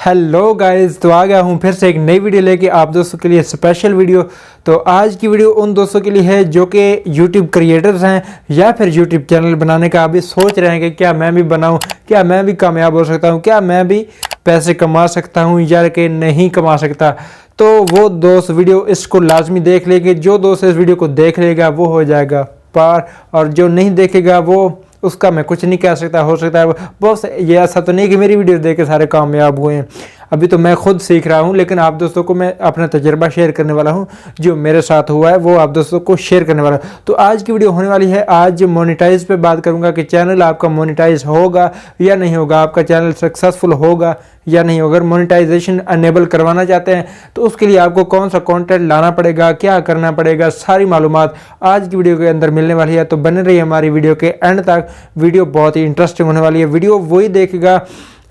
Hello guys, तो आ गया हूँ फिर से एक नई वीडियो लेके आप दोस्तों के लिए स्पेशल वीडियो। तो आज की वीडियो उन दोस्तों के लिए है जो कि यूट्यूब क्रिएटर्स हैं या फिर यूट्यूब चैनल बनाने का अभी सोच रहे हैं कि क्या मैं भी बनाऊं, क्या मैं भी कामयाब हो सकता हूं, क्या मैं भी पैसे कमा सकता हूं या कि नहीं कमा सकता। तो वो दोस्त वीडियो इसको लाजमी देख लेंगे। जो दोस्त इस वीडियो को देख लेगा वो हो जाएगा पार, और जो नहीं देखेगा वो उसका मैं कुछ नहीं कह सकता। हो सकता है बहुत ये ऐसा तो नहीं कि मेरी वीडियो देख के सारे कामयाब हुए हैं। अभी तो मैं खुद सीख रहा हूं, लेकिन आप दोस्तों को मैं अपना तजुर्बा शेयर करने वाला हूं। जो मेरे साथ हुआ है वो आप दोस्तों को शेयर करने वाला हूं। तो आज की वीडियो होने वाली है, आज मोनेटाइज पे बात करूंगा कि चैनल आपका मोनेटाइज होगा या नहीं होगा, आपका चैनल सक्सेसफुल होगा या नहीं होगा। अगर मोनेटाइजेशन अनेबल करवाना चाहते हैं तो उसके लिए आपको कौन सा कंटेंट लाना पड़ेगा, क्या करना पड़ेगा, सारी मालूमात आज की वीडियो के अंदर मिलने वाली है। तो बने रहिए हमारी वीडियो के एंड तक। वीडियो बहुत ही इंटरेस्टिंग होने वाली है। वीडियो वही देखेगा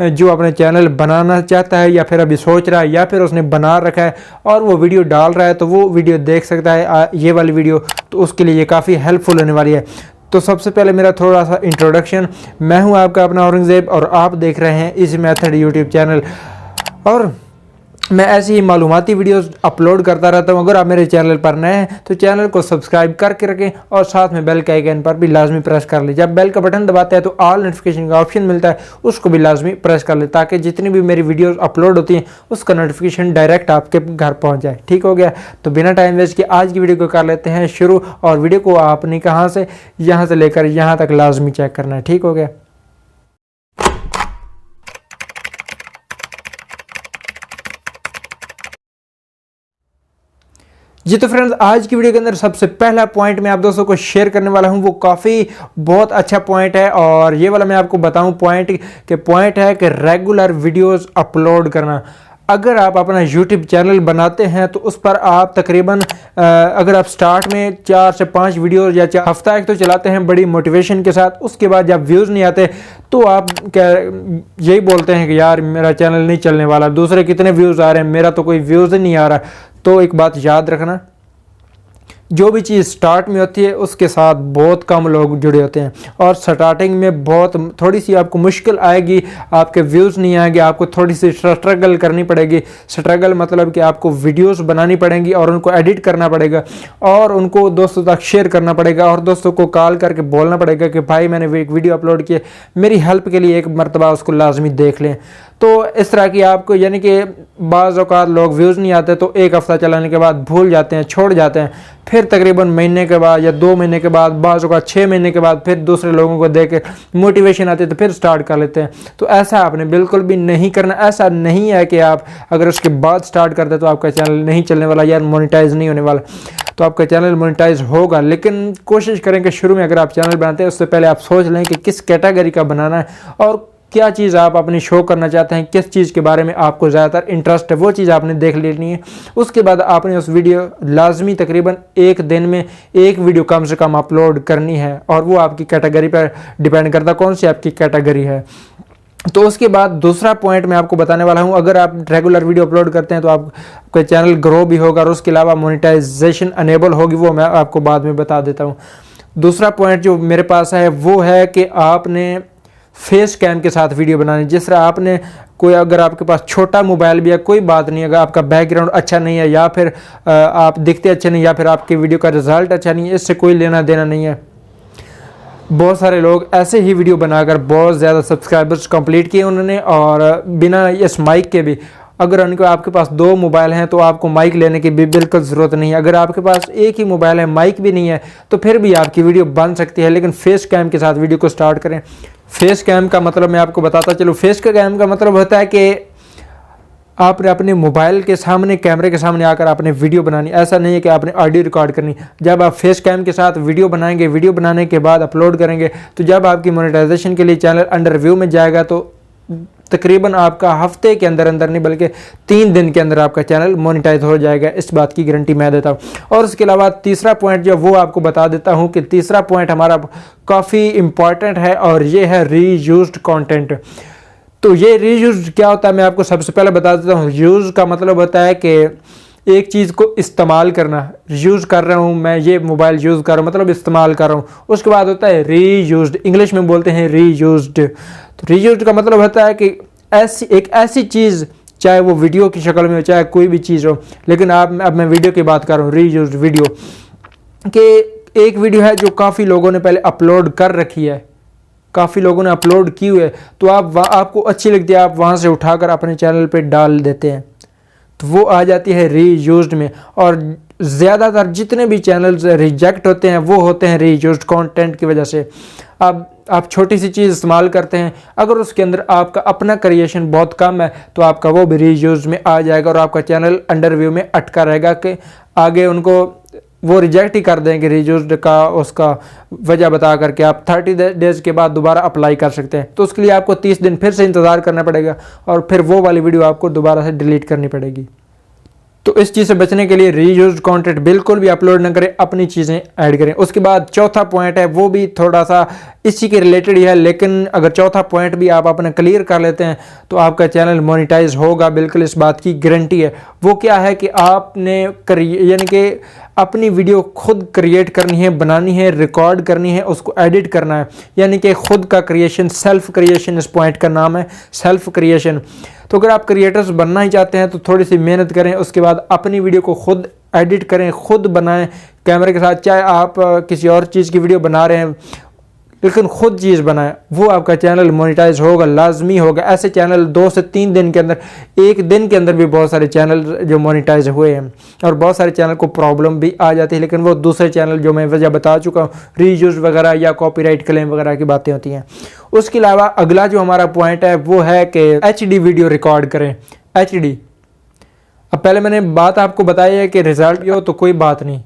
जो अपने चैनल बनाना चाहता है या फिर अभी सोच रहा है या फिर उसने बना रखा है और वो वीडियो डाल रहा है, तो वो वीडियो देख सकता है ये वाली वीडियो। तो उसके लिए ये काफ़ी हेल्पफुल होने वाली है। तो सबसे पहले मेरा थोड़ा सा इंट्रोडक्शन। मैं हूं आपका अपना औरंगजेब और आप देख रहे हैं इजी मेथड यूट्यूब चैनल, और मैं ऐसी ही मालूमाती वीडियोस अपलोड करता रहता हूं। अगर आप मेरे चैनल पर नए हैं तो चैनल को सब्सक्राइब करके रखें और साथ में बेल के आइकन पर भी लाजमी प्रेस कर लें। जब बेल का बटन दबाते हैं तो ऑल नोटिफिकेशन का ऑप्शन मिलता है, उसको भी लाजमी प्रेस कर लें ताकि जितनी भी मेरी वीडियोस अपलोड होती हैं उसका नोटिफिकेशन डायरेक्ट आपके घर पहुंच जाए। ठीक हो गया? तो बिना टाइम वेस्ट किए आज की वीडियो को कर लेते हैं शुरू। और वीडियो को आपने कहाँ से, यहाँ से लेकर यहाँ तक लाजमी चेक करना है। ठीक हो गया? जी तो फ्रेंड्स, आज की वीडियो के अंदर सबसे पहला पॉइंट मैं आप दोस्तों को शेयर करने वाला हूं, वो काफ़ी बहुत अच्छा पॉइंट है। और ये वाला मैं आपको बताऊं पॉइंट है कि रेगुलर वीडियोस अपलोड करना। अगर आप अपना यूट्यूब चैनल बनाते हैं तो उस पर आप तकरीबन अगर आप स्टार्ट में 4 से 5 वीडियो या हफ्ता एक तो चलाते हैं बड़ी मोटिवेशन के साथ, उसके बाद जब व्यूज़ नहीं आते तो आप क्या यही बोलते हैं कि यार मेरा चैनल नहीं चलने वाला, दूसरे कितने व्यूज़ आ रहे हैं, मेरा तो कोई व्यूज़ ही नहीं आ रहा। तो एक बात याद रखना, जो भी चीज़ स्टार्ट में होती है उसके साथ बहुत कम लोग जुड़े होते हैं और स्टार्टिंग में बहुत थोड़ी सी आपको मुश्किल आएगी, आपके व्यूज़ नहीं आएंगे, आपको थोड़ी सी स्ट्रगल करनी पड़ेगी। स्ट्रगल मतलब कि आपको वीडियोस बनानी पड़ेंगी और उनको एडिट करना पड़ेगा और उनको दोस्तों तक शेयर करना पड़ेगा और दोस्तों को कॉल करके बोलना पड़ेगा कि भाई मैंने एक वीडियो अपलोड की, मेरी हेल्प के लिए एक मरतबा उसको लाजमी देख लें। तो इस तरह की आपको, यानी कि बाज़ औक़ात लोग व्यूज़ नहीं आते तो एक हफ़्ता चलाने के बाद भूल जाते हैं, छोड़ जाते हैं, फिर तकरीबन महीने के बाद या 2 महीने के बाद, बाज़ औक़ात 6 महीने के बाद फिर दूसरे लोगों को देख के मोटिवेशन आती है तो फिर स्टार्ट कर लेते हैं। तो ऐसा आपने बिल्कुल भी नहीं करना। ऐसा नहीं है कि आप अगर उसके बाद स्टार्ट करते तो आपका चैनल नहीं चलने वाला या मोनेटाइज नहीं होने वाला। तो आपका चैनल मोनेटाइज होगा, लेकिन कोशिश करें कि शुरू में अगर आप चैनल बनाते हैं उससे पहले आप सोच लें कि किस कैटेगरी का बनाना है और क्या चीज़ आप अपनी शो करना चाहते हैं, किस चीज़ के बारे में आपको ज़्यादातर इंटरेस्ट है, वो चीज़ आपने देख लेनी है। उसके बाद आपने उस वीडियो लाजमी तकरीबन एक दिन में एक वीडियो कम से कम अपलोड करनी है और वो आपकी कैटेगरी पर डिपेंड करता है कौन सी आपकी कैटेगरी है। तो उसके बाद दूसरा पॉइंट मैं आपको बताने वाला हूं, अगर आप रेगुलर वीडियो अपलोड करते हैं तो आपका चैनल ग्रो भी होगा और उसके अलावा मोनेटाइजेशन अनेबल होगी, वो मैं आपको बाद में बता देता हूं। दूसरा पॉइंट जो मेरे पास है वो है कि आपने फेस कैम के साथ वीडियो बनानी। जिस तरह आपने कोई, अगर आपके पास छोटा मोबाइल भी है कोई बात नहीं, अगर आपका बैकग्राउंड अच्छा नहीं है या फिर आप दिखते अच्छे नहीं या फिर आपके वीडियो का रिजल्ट अच्छा नहीं है, इससे कोई लेना देना नहीं है। बहुत सारे लोग ऐसे ही वीडियो बनाकर बहुत ज़्यादा सब्सक्राइबर्स कंप्लीट किए उन्होंने, और बिना इस माइक के भी। अगर उनको आपके पास 2 मोबाइल हैं तो आपको माइक लेने की भी बिल्कुल ज़रूरत नहीं है। अगर आपके पास एक ही मोबाइल है, माइक भी नहीं है, तो फिर भी आपकी वीडियो बन सकती है, लेकिन फेस कैम के साथ वीडियो को स्टार्ट करें। फेस कैम का मतलब मैं आपको बताता चलूँ। फेस कैम का मतलब होता है कि आपने अपने मोबाइल के सामने, कैमरे के सामने आकर आपने वीडियो बनानी। ऐसा नहीं है कि आपने ऑडियो रिकॉर्ड करनी। जब आप फेस कैम के साथ वीडियो बनाएंगे, वीडियो बनाने के बाद अपलोड करेंगे, तो जब आपकी मोनेटाइजेशन के लिए चैनल अंडर रिव्यू में जाएगा तो तकरीबन आपका हफ्ते के अंदर नहीं बल्कि 3 दिन के अंदर आपका चैनल मोनेटाइज हो जाएगा। इस बात की गारंटी मैं देता हूँ। और उसके अलावा तीसरा पॉइंट जो वो आपको बता देता हूँ कि तीसरा पॉइंट हमारा काफ़ी इम्पॉर्टेंट है और ये है रीयूज्ड कंटेंट। तो ये रीयूज क्या होता है मैं आपको सबसे पहले बता देता हूँ। यूज़ का मतलब होता है कि एक चीज़ को इस्तेमाल करना। यूज़ कर रहा हूँ मैं, ये मोबाइल यूज़ कर रहा हूँ मतलब इस्तेमाल कर रहा हूँ। उसके बाद होता है रीयूज्ड, इंग्लिश में बोलते हैं रीयूज्ड। तो रीयूज्ड का मतलब होता है कि एक ऐसी चीज़ चाहे वो वीडियो की शक्ल में हो चाहे कोई भी चीज़ हो। लेकिन अब मैं वीडियो की बात कर रहा हूँ, रीयूज्ड वीडियो के एक वीडियो है जो काफ़ी लोगों ने पहले अपलोड कर रखी है, काफ़ी लोगों ने अपलोड की हुई है, तो आपको अच्छी लगती है, आप वहाँ से उठाकर अपने चैनल पे डाल देते हैं, तो वो आ जाती है रीयूज्ड में। और ज़्यादातर जितने भी चैनल्स रिजेक्ट होते हैं वो होते हैं रीयूज्ड कंटेंट की वजह से। अब आप छोटी सी चीज़ इस्तेमाल करते हैं, अगर उसके अंदर आपका अपना क्रिएशन बहुत कम है तो आपका वो भी रीयूज्ड में आ जाएगा और आपका चैनल अंडर व्यू में अटका रहेगा कि आगे उनको वो रिजेक्ट ही कर देंगे रीयूज्ड का उसका वजह बता करके। आप 30 डेज़ के बाद दोबारा अप्लाई कर सकते हैं, तो उसके लिए आपको 30 दिन फिर से इंतज़ार करना पड़ेगा और फिर वो वाली वीडियो आपको दोबारा से डिलीट करनी पड़ेगी। तो इस चीज़ से बचने के लिए रीयूज्ड कंटेंट बिल्कुल भी अपलोड ना करें, अपनी चीज़ें ऐड करें। उसके बाद चौथा पॉइंट है, वो भी थोड़ा सा इसी के रिलेटेड ही है, लेकिन अगर चौथा पॉइंट भी आप अपना क्लियर कर लेते हैं तो आपका चैनल मोनेटाइज होगा, बिल्कुल इस बात की गारंटी है। वो क्या है कि आपने यानी कि अपनी वीडियो खुद क्रिएट करनी है, बनानी है, रिकॉर्ड करनी है, उसको एडिट करना है, यानी कि खुद का क्रिएशन, सेल्फ क्रिएशन इस पॉइंट का नाम है, सेल्फ क्रिएशन। तो अगर आप क्रिएटर्स बनना ही चाहते हैं तो थोड़ी सी मेहनत करें, उसके बाद अपनी वीडियो को खुद एडिट करें, खुद बनाएं कैमरे के साथ। चाहे आप किसी और चीज़ की वीडियो बना रहे हैं लेकिन खुद चीज़ बनाएं, वो आपका चैनल मोनेटाइज होगा, लाजमी होगा। ऐसे चैनल 2 से 3 दिन के अंदर, एक दिन के अंदर भी बहुत सारे चैनल जो मोनेटाइज हुए हैं, और बहुत सारे चैनल को प्रॉब्लम भी आ जाती है, लेकिन वो दूसरे चैनल जो मैं वजह बता चुका हूँ, रीयूज वगैरह या कॉपीराइट क्लेम वगैरह की बातें होती हैं। उसके अलावा अगला जो हमारा पॉइंट है वो है कि HD वीडियो रिकॉर्ड करें। HD, अब पहले मैंने बात आपको बताई है कि रिजल्ट हो तो कोई बात नहीं,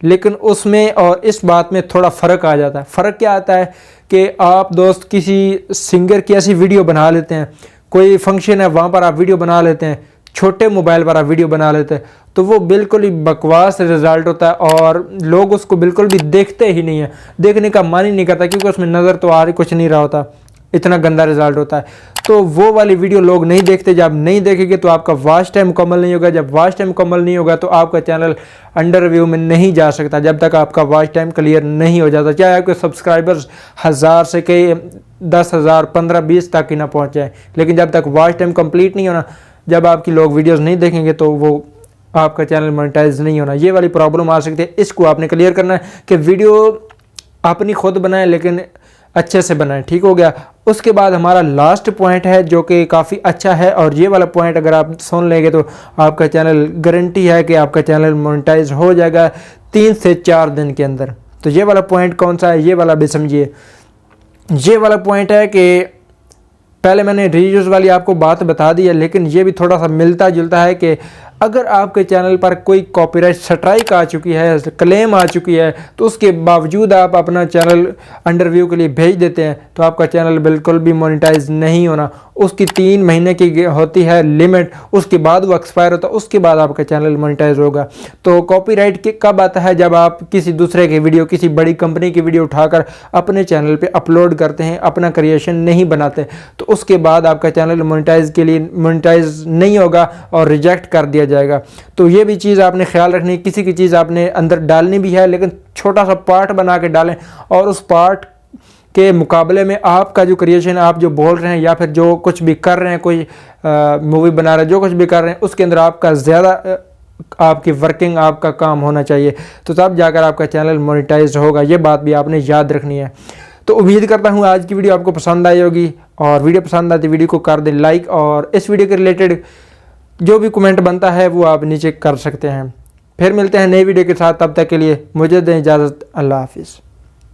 लेकिन उसमें और इस बात में थोड़ा फ़र्क आ जाता है। फ़र्क क्या आता है कि आप दोस्त किसी सिंगर की ऐसी वीडियो बना लेते हैं, कोई फंक्शन है वहाँ पर आप वीडियो बना लेते हैं, छोटे मोबाइल पर आप वीडियो बना लेते हैं, तो वो बिल्कुल ही बकवास रिज़ल्ट होता है और लोग उसको बिल्कुल भी देखते ही नहीं है, देखने का मन ही नहीं करता, क्योंकि उसमें नज़र तो आ रही कुछ नहीं रहा होता, इतना गंदा रिजल्ट होता है। तो वो वाली वीडियो लोग नहीं देखते। जब नहीं देखेंगे तो आपका वॉच टाइम मुकम्मल नहीं होगा, जब वॉच टाइम मुकम्मल नहीं होगा तो आपका चैनल अंडर व्यू में नहीं जा सकता जब तक आपका वॉच टाइम क्लियर नहीं हो जाता, चाहे आपके सब्सक्राइबर्स 1000 से कई 10,000, 15, 20 तक ही ना पहुँच जाए, लेकिन जब तक वॉच टाइम कंप्लीट नहीं होना, जब आपकी लोग वीडियोज़ नहीं देखेंगे तो वो आपका चैनल मोनेटाइज नहीं होना। ये वाली प्रॉब्लम आ सकती है, इसको आपने क्लियर करना है कि वीडियो अपनी खुद बनाएं लेकिन अच्छे से बनाएं। ठीक हो गया। उसके बाद हमारा लास्ट पॉइंट है जो कि काफ़ी अच्छा है, और ये वाला पॉइंट अगर आप सुन लेंगे तो आपका चैनल गारंटी है कि आपका चैनल मोनेटाइज हो जाएगा 3 से 4 दिन के अंदर। तो ये वाला पॉइंट कौन सा है, ये वाला भी समझिए। ये वाला पॉइंट है कि पहले मैंने रीयूज वाली आपको बात बता दी है, लेकिन ये भी थोड़ा सा मिलता जुलता है कि अगर आपके चैनल पर कोई कॉपीराइट स्ट्राइक आ चुकी है, क्लेम आ चुकी है, तो उसके बावजूद आप अपना चैनल अंडर व्यू के लिए भेज देते हैं तो आपका चैनल बिल्कुल भी मोनेटाइज नहीं होना। उसकी 3 महीने की होती है लिमिट, उसके बाद वो एक्सपायर होता है, उसके बाद आपका चैनल मोनेटाइज होगा। तो कॉपीराइट के कब आता है, जब आप किसी दूसरे की वीडियो, किसी बड़ी कंपनी की वीडियो उठाकर अपने चैनल पे अपलोड करते हैं, अपना क्रिएशन नहीं बनाते, तो उसके बाद आपका चैनल मोनेटाइज के लिए मोनेटाइज नहीं होगा और रिजेक्ट कर दिया जाएगा। तो ये भी चीज़ आपने ख्याल रखनी है, किसी की चीज़ आपने अंदर डालनी भी है लेकिन छोटा सा पार्ट बना के डालें, और उस पार्ट के मुकाबले में आपका जो क्रिएशन, आप जो बोल रहे हैं या फिर जो कुछ भी कर रहे हैं, कोई मूवी बना रहे हैं, जो कुछ भी कर रहे हैं, उसके अंदर आपका ज़्यादा आपकी वर्किंग, आपका काम होना चाहिए, तो तब जाकर आपका चैनल मोनेटाइज होगा। ये बात भी आपने याद रखनी है। तो उम्मीद करता हूँ आज की वीडियो आपको पसंद आई होगी, और वीडियो पसंद आती वीडियो को कर दें लाइक, और इस वीडियो के रिलेटेड जो भी कमेंट बनता है वो आप नीचे कर सकते हैं। फिर मिलते हैं नई वीडियो के साथ, तब तक के लिए मुझे दें इजाज़त। अल्लाह हाफिज़।